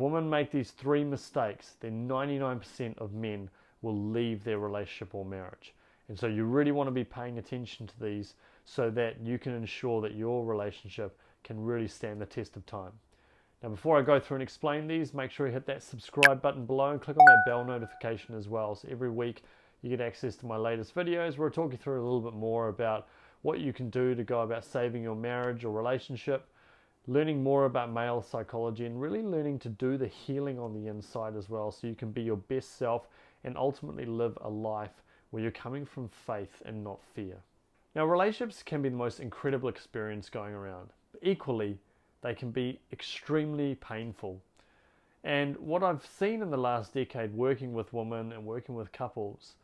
women make these three mistakes, then 99% of men will leave their relationship or marriage. And so you really want to be paying attention to these so that you can ensure that your relationship can really stand the test of time. Now, before I go through and explain these, make sure you hit that subscribe button below and click on that bell notification as well. So every week you get access to my latest videos where I talk you through a little bit more about what you can do to go about saving your marriage or relationship, learning more about male psychology, and really learning to do the healing on the inside as well so you can be your best self and ultimately live a life where you're coming from faith and not fear. Now, relationships can be the most incredible experience going around, but equally they can be extremely painful. And what I've seen in the last decade working with women and working with couples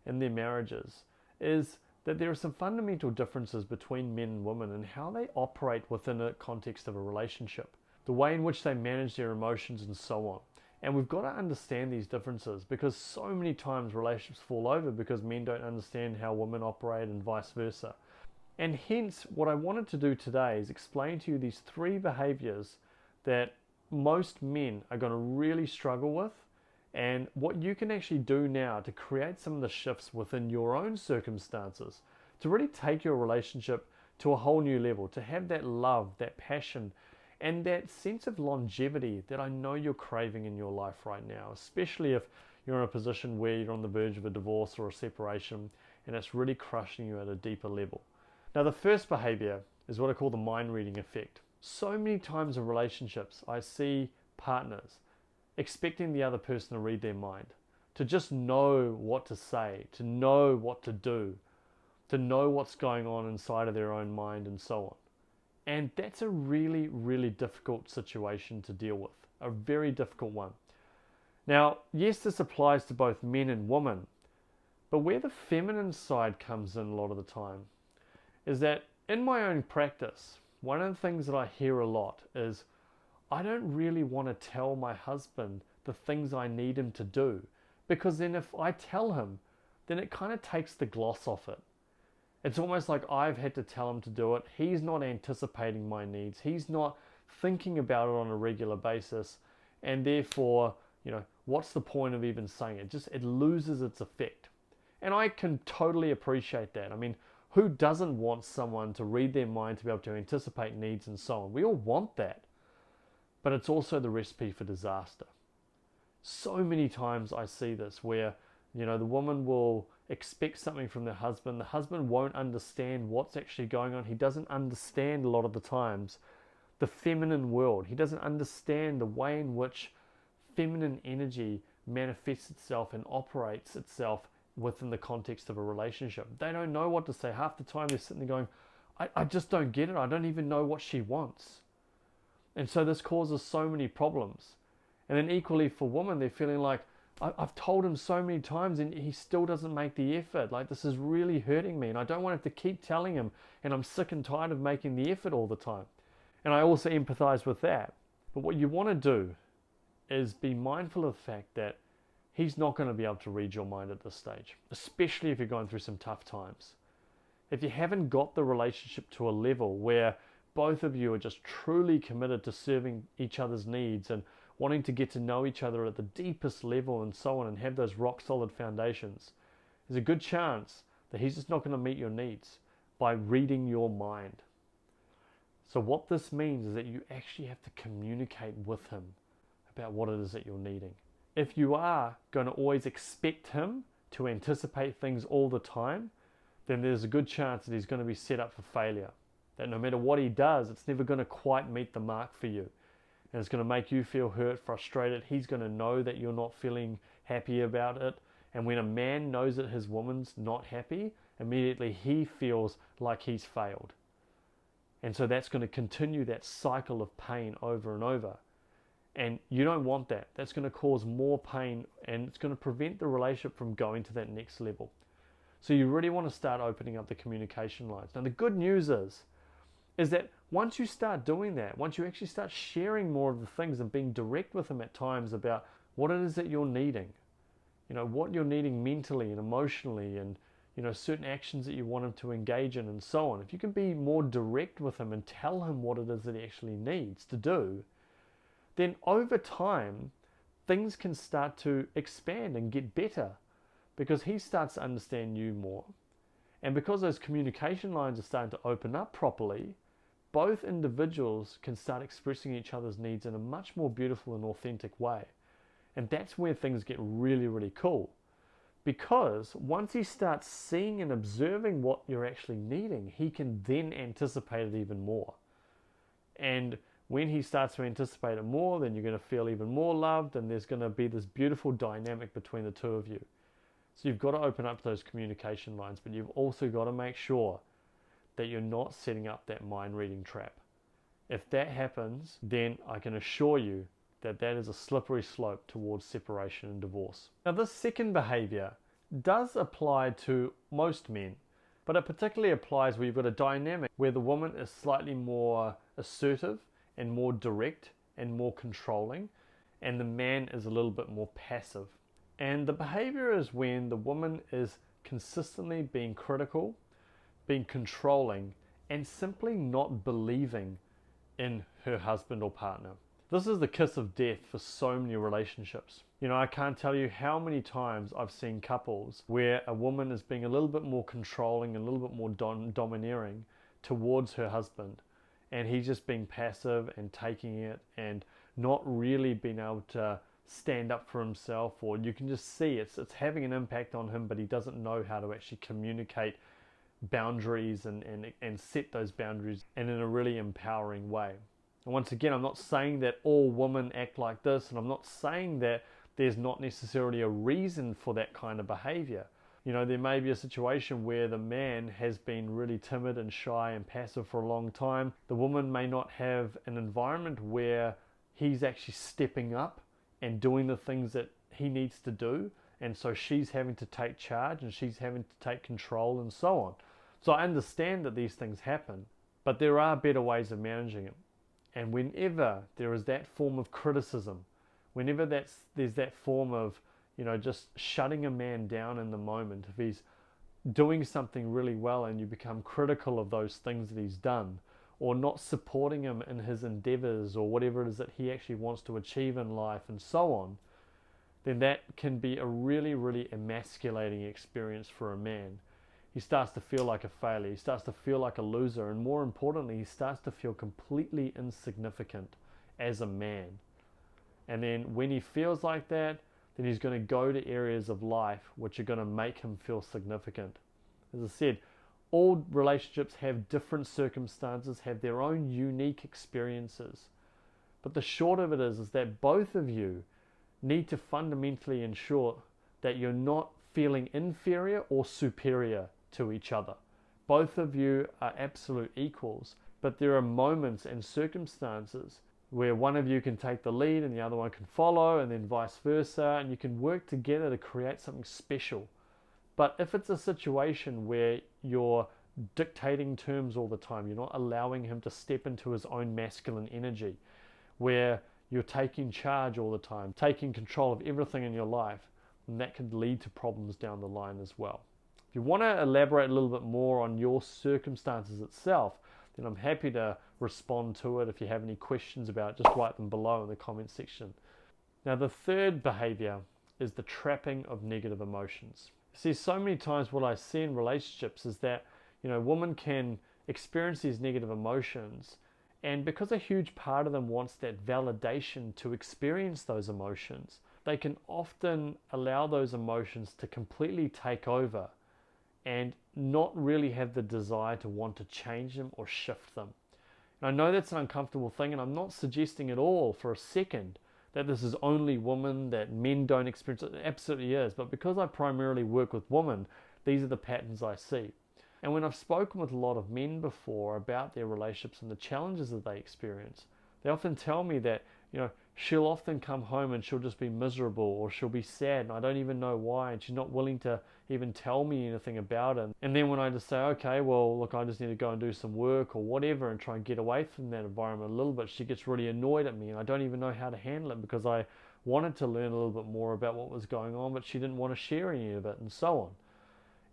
in their marriages is that there are some fundamental differences between men and women and how they operate within a context of a relationship, the way in which they manage their emotions and so on. And we've got to understand these differences because so many times relationships fall over because men don't understand how women operate and vice versa. And hence, what I wanted to do today is explain to you these three behaviors that most men are going to really struggle with, and what you can actually do now to create some of the shifts within your own circumstances to really take your relationship to a whole new level, to have that love, that passion, and that sense of longevity that I know you're craving in your life right now, especially if you're in a position where you're on the verge of a divorce or a separation and it's really crushing you at a deeper level. Now, the first behavior is what I call the mind reading effect. So many times in relationships, I see partners expecting the other person to read their mind, to just know what to say, to know what to do, to know what's going on inside of their own mind and so on. And that's a really, really difficult situation to deal with, a very difficult one. Now, yes, this applies to both men and women, but where the feminine side comes in a lot of the time is that in my own practice, one of the things that I hear a lot is, I don't really want to tell my husband the things I need him to do, because then if I tell him, then it kind of takes the gloss off it. It's almost like I've had to tell him to do it. He's not anticipating my needs. He's not thinking about it on a regular basis. And therefore, what's the point of even saying it? It loses its effect. And I can totally appreciate that. I mean, who doesn't want someone to read their mind, to be able to anticipate needs and so on? We all want that. But it's also the recipe for disaster. So many times I see this where, the woman will expect something from the husband won't understand what's actually going on. He doesn't understand a lot of the times the feminine world. He doesn't understand the way in which feminine energy manifests itself and operates itself within the context of a relationship. They don't know what to say. Half the time they're sitting there going, I just don't get it. I don't even know what she wants. And so this causes so many problems. And then equally for women, they're feeling like, I've told him so many times and he still doesn't make the effort. Like, this is really hurting me and I don't want to have to keep telling him, and I'm sick and tired of making the effort all the time. And I also empathize with that. But what you want to do is be mindful of the fact that he's not going to be able to read your mind at this stage, especially if you're going through some tough times. If you haven't got the relationship to a level where both of you are just truly committed to serving each other's needs and wanting to get to know each other at the deepest level and so on, and have those rock solid foundations, there's a good chance that he's just not going to meet your needs by reading your mind. So what this means is that you actually have to communicate with him about what it is that you're needing. If you are going to always expect him to anticipate things all the time, then there's a good chance that he's going to be set up for failure. That no matter what he does, it's never going to quite meet the mark for you. And it's going to make you feel hurt, frustrated. He's going to know that you're not feeling happy about it. And when a man knows that his woman's not happy, immediately he feels like he's failed. And so that's going to continue that cycle of pain over and over. And you don't want that. That's going to cause more pain and it's going to prevent the relationship from going to that next level. So you really want to start opening up the communication lines. Now the good news is that once you start doing that, once you actually start sharing more of the things and being direct with them at times about what it is that you're needing, what you're needing mentally and emotionally, and certain actions that you want him to engage in and so on. If you can be more direct with him and tell him what it is that he actually needs to do, then over time, things can start to expand and get better because he starts to understand you more. And because those communication lines are starting to open up properly, both individuals can start expressing each other's needs in a much more beautiful and authentic way. And that's where things get really, really cool. Because once he starts seeing and observing what you're actually needing, he can then anticipate it even more. And when he starts to anticipate it more, then you're going to feel even more loved, and there's going to be this beautiful dynamic between the two of you. So you've got to open up those communication lines, but you've also got to make sure that you're not setting up that mind reading trap. If that happens, then I can assure you that that is a slippery slope towards separation and divorce. Now, this second behavior does apply to most men, but it particularly applies where you've got a dynamic where the woman is slightly more assertive and more direct and more controlling, and the man is a little bit more passive. And the behavior is when the woman is consistently being critical, being controlling, and simply not believing in her husband or partner. This is the kiss of death for so many relationships. You know, I can't tell you how many times I've seen couples where a woman is being a little bit more controlling and a little bit more domineering towards her husband, and he's just being passive and taking it and not really being able to stand up for himself, or you can just see it's having an impact on him, but he doesn't know how to actually communicate boundaries and set those boundaries and in a really empowering way. And once again, I'm not saying that all women act like this, and I'm not saying that there's not necessarily a reason for that kind of behavior. You know, there may be a situation where the man has been really timid and shy and passive for a long time. The woman may not have an environment where he's actually stepping up and doing the things that he needs to do, and so she's having to take charge and she's having to take control and so on. So I understand that these things happen, but there are better ways of managing it. And whenever there is that form of criticism, whenever there's that form of, you know, just shutting a man down in the moment, if he's doing something really well and you become critical of those things that he's done, or not supporting him in his endeavors or whatever it is that he actually wants to achieve in life and so on, then that can be a really, really emasculating experience for a man. He starts to feel like a failure, he starts to feel like a loser, and more importantly, he starts to feel completely insignificant as a man. And then when he feels like that, then he's going to go to areas of life which are going to make him feel significant. As I said, all relationships have different circumstances, have their own unique experiences. But the short of it is that both of you need to fundamentally ensure that you're not feeling inferior or superior to each other. Both of you are absolute equals, but there are moments and circumstances where one of you can take the lead and the other one can follow, and then vice versa, and you can work together to create something special. But if it's a situation where you're dictating terms all the time, you're not allowing him to step into his own masculine energy, where you're taking charge all the time, taking control of everything in your life, and that could lead to problems down the line as well. If you want to elaborate a little bit more on your circumstances itself, then I'm happy to respond to it. If you have any questions about it, just write them below in the comment section. Now, the third behavior is the trapping of negative emotions. See, so many times what I see in relationships is that, you know, women can experience these negative emotions, and because a huge part of them wants that validation to experience those emotions, they can often allow those emotions to completely take over and not really have the desire to want to change them or shift them. And I know that's an uncomfortable thing, and I'm not suggesting at all for a second that this is only women, that men don't experience it. It absolutely is. But because I primarily work with women, these are the patterns I see. And when I've spoken with a lot of men before about their relationships and the challenges that they experience, they often tell me that, you know, she'll often come home and she'll just be miserable, or she'll be sad and I don't even know why, and she's not willing to even tell me anything about it. And then when I just say, okay, well, look, I just need to go and do some work or whatever and try and get away from that environment a little bit, she gets really annoyed at me, and I don't even know how to handle it because I wanted to learn a little bit more about what was going on, but she didn't want to share any of it, and so on.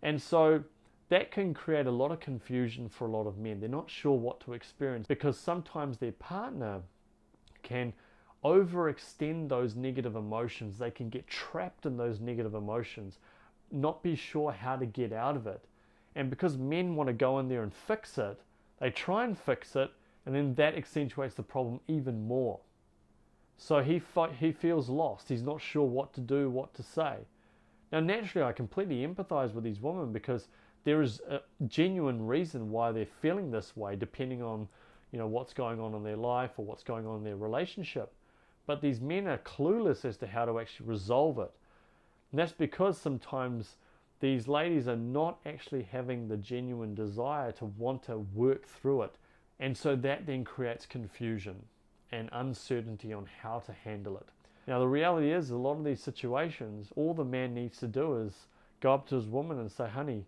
And so that can create a lot of confusion for a lot of men. They're not sure what to experience because sometimes their partner can overextend those negative emotions. They can get trapped in those negative emotions, not be sure how to get out of it. And because men want to go in there and fix it, they try and fix it, and then that accentuates the problem even more. So he feels lost. He's not sure what to do, what to say. Now, naturally, I completely empathize with these women because there is a genuine reason why they're feeling this way, depending on, what's going on in their life or what's going on in their relationship. But these men are clueless as to how to actually resolve it. And that's because sometimes these ladies are not actually having the genuine desire to want to work through it. And so that then creates confusion and uncertainty on how to handle it. Now, the reality is, a lot of these situations, all the man needs to do is go up to his woman and say, honey,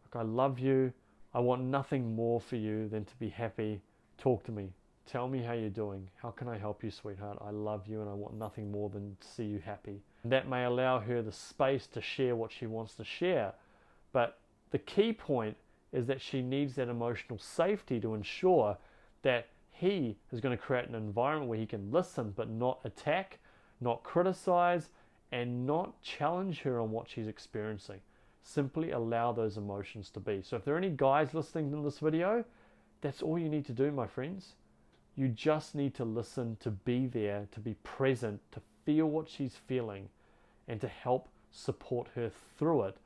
look, I love you. I want nothing more for you than to be happy. Talk to me. Tell me how you're doing. How can I help you, sweetheart? I love you and I want nothing more than to see you happy. And that may allow her the space to share what she wants to share. But the key point is that she needs that emotional safety to ensure that he is going to create an environment where he can listen but not attack, not criticize, and not challenge her on what she's experiencing. Simply allow those emotions to be. So if there are any guys listening to this video, that's all you need to do, my friends. You just need to listen, to be there, to be present, to feel what she's feeling, and to help support her through it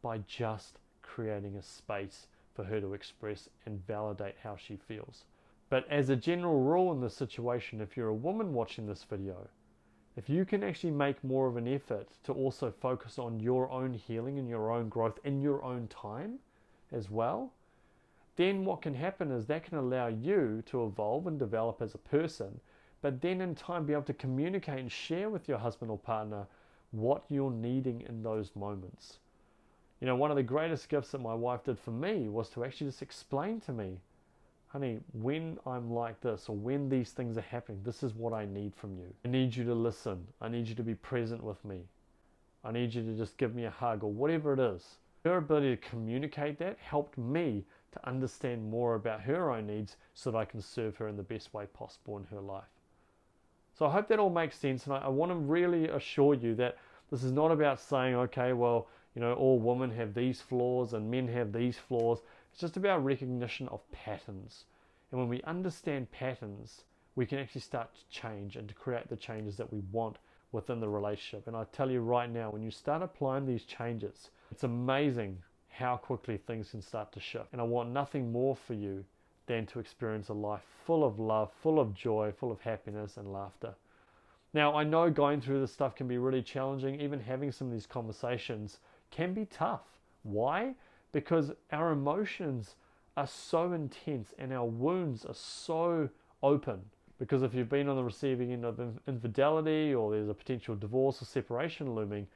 by just creating a space for her to express and validate how she feels. But as a general rule in this situation, if you're a woman watching this video, if you can actually make more of an effort to also focus on your own healing and your own growth in your own time as well, then what can happen is that can allow you to evolve and develop as a person, but then in time be able to communicate and share with your husband or partner what you're needing in those moments. One of the greatest gifts that my wife did for me was to actually just explain to me, honey, when I'm like this or when these things are happening, this is what I need from you. I need you to listen. I need you to be present with me. I need you to just give me a hug or whatever it is. Her ability to communicate that helped me to understand more about her own needs so that I can serve her in the best way possible in her life. So I hope that all makes sense, and I want to really assure you that this is not about saying, okay, well, all women have these flaws and men have these flaws. It's just about recognition of patterns. And when we understand patterns, we can actually start to change and to create the changes that we want within the relationship. And I tell you right now, when you start applying these changes, it's amazing how quickly things can start to shift. And I want nothing more for you than to experience a life full of love, full of joy, full of happiness and laughter. Now, I know going through this stuff can be really challenging. Even having some of these conversations can be tough. Why? Because our emotions are so intense and our wounds are so open. Because if you've been on the receiving end of infidelity or there's a potential divorce or separation looming,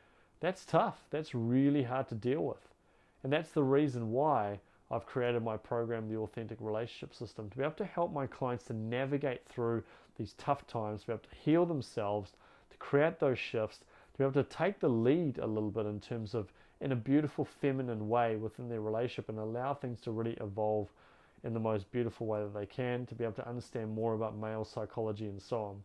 that's tough. That's really hard to deal with. And that's the reason why I've created my program, The Authentic Relationship System, to be able to help my clients to navigate through these tough times, to be able to heal themselves, to create those shifts, to be able to take the lead a little bit in terms of in a beautiful feminine way within their relationship and allow things to really evolve in the most beautiful way that they can, to be able to understand more about male psychology and so on.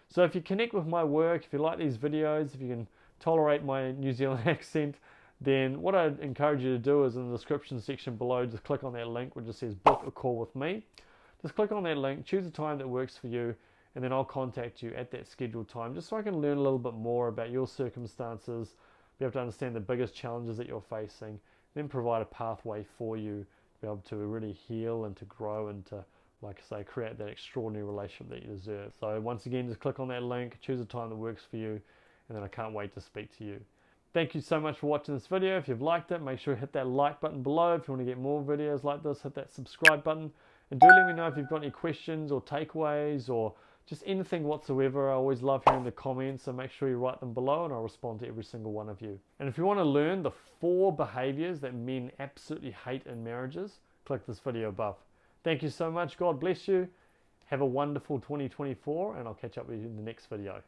So if you connect with my work, if you like these videos, if you can tolerate my New Zealand accent, then what I'd encourage you to do is in the description section below, just click on that link which just says book a call with me. Just click on that link, choose a time that works for you, and then I'll contact you at that scheduled time just so I can learn a little bit more about your circumstances, be able to understand the biggest challenges that you're facing, then provide a pathway for you to be able to really heal and to grow and to, like I say, create that extraordinary relationship that you deserve. So once again, just click on that link, choose a time that works for you, and then I can't wait to speak to you. Thank you so much for watching this video. If you've liked it, make sure you hit that like button below. If you want to get more videos like this, hit that subscribe button. And do let me know if you've got any questions or takeaways or just anything whatsoever. I always love hearing the comments, so make sure you write them below and I'll respond to every single one of you. And if you want to learn the 4 behaviors that men absolutely hate in marriages, click this video above. Thank you so much. God bless you. Have a wonderful 2024 and I'll catch up with you in the next video.